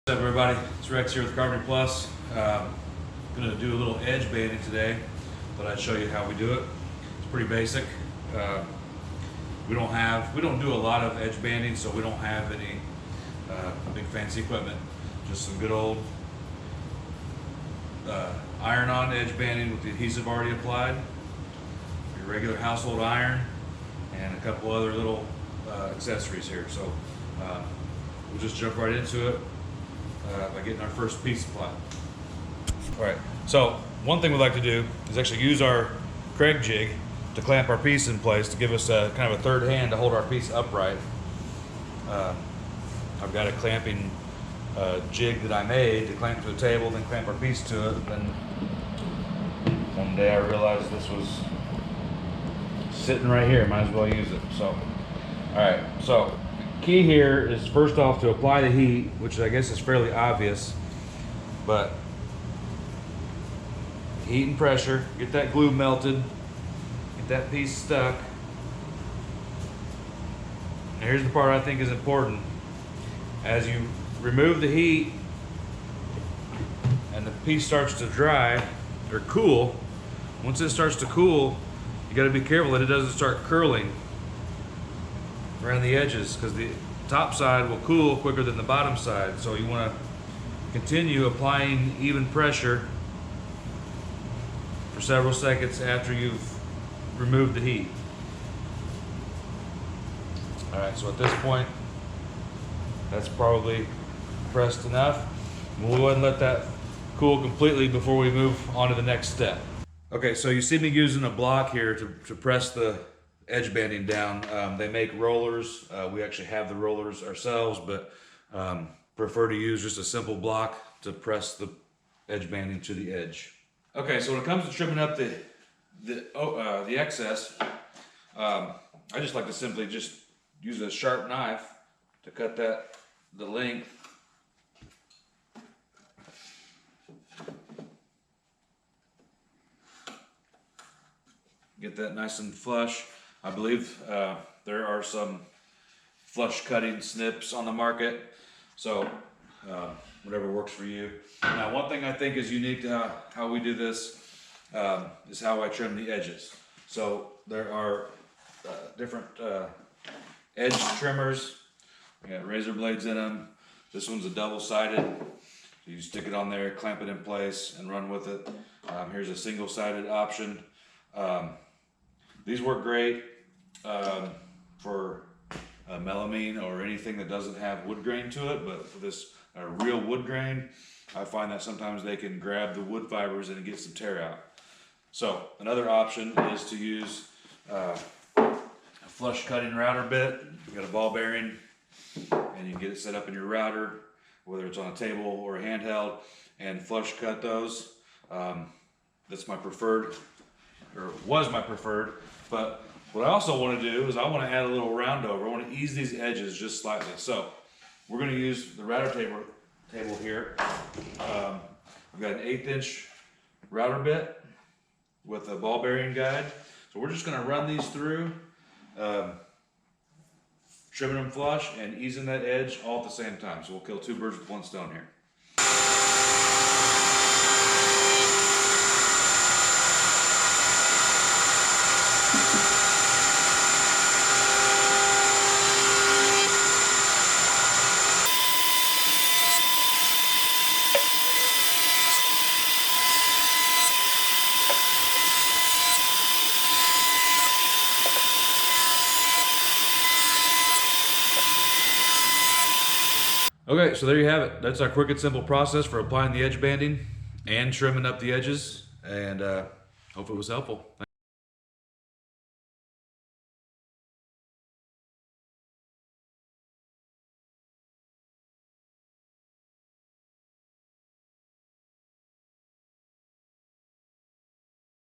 What's up, everybody? It's Rex here with Carpentry Plus. Going to do a little edge banding today. Thought I'd show you how we do it. It's pretty basic. We don't do a lot of edge banding, so we don't have any big fancy equipment. Just some good old iron-on edge banding with the adhesive already applied. Your regular household iron and a couple other little accessories here. So we'll just jump right into it by getting our first piece applied. All right, so one thing we like to do is actually use our Kreg Jig to clamp our piece in place to give us a kind of a third hand to hold our piece upright. I've got a clamping jig that I made to clamp to a table, then clamp our piece to it. And then one day I realized this was sitting right here, might as well use it. So, all right, so key here is first off to apply the heat, which I guess is fairly obvious, but heat and pressure, get that glue melted, get that piece stuck. And here's the part I think is important. As you remove the heat and the piece starts to dry or cool, once it starts to cool, you got to be careful that it doesn't start curling around the edges, because the top side will cool quicker than the bottom side. So you want to continue applying even pressure for several seconds after you've removed the heat. All right, so at this point, that's probably pressed enough. We'll go ahead and let that cool completely before we move on to the next step. Okay, so you see me using a block here to press the edge banding down. They make rollers. We actually have the rollers ourselves, but prefer to use just a simple block to press the edge banding to the edge. Okay, so when it comes to trimming up the excess, I just like to simply just use a sharp knife to cut the length. Get that nice and flush. I believe there are some flush cutting snips on the market, so whatever works for you. Now, one thing I think is unique to how we do this is how I trim the edges. So there are different edge trimmers. We got razor blades in them. This one's a double-sided. So you stick it on there, clamp it in place, and run with it. Here's a single-sided option. These work great for melamine or anything that doesn't have wood grain to it, but for this real wood grain, I find that sometimes they can grab the wood fibers and get some tear out. So another option is to use a flush cutting router bit. You've got a ball bearing, and you can get it set up in your router, whether it's on a table or a handheld, and flush cut those. That's my preferred, or was my preferred. But what I also want to do is I want to add a little round over. I want to ease these edges just slightly. So we're going to use the router table here. I've got an 1/8 inch router bit with a ball bearing guide. So we're just going to run these through, trimming them flush and easing that edge all at the same time. So we'll kill two birds with one stone here. Okay, so there you have it. That's our quick and simple process for applying the edge banding and trimming up the edges, and hope it was helpful.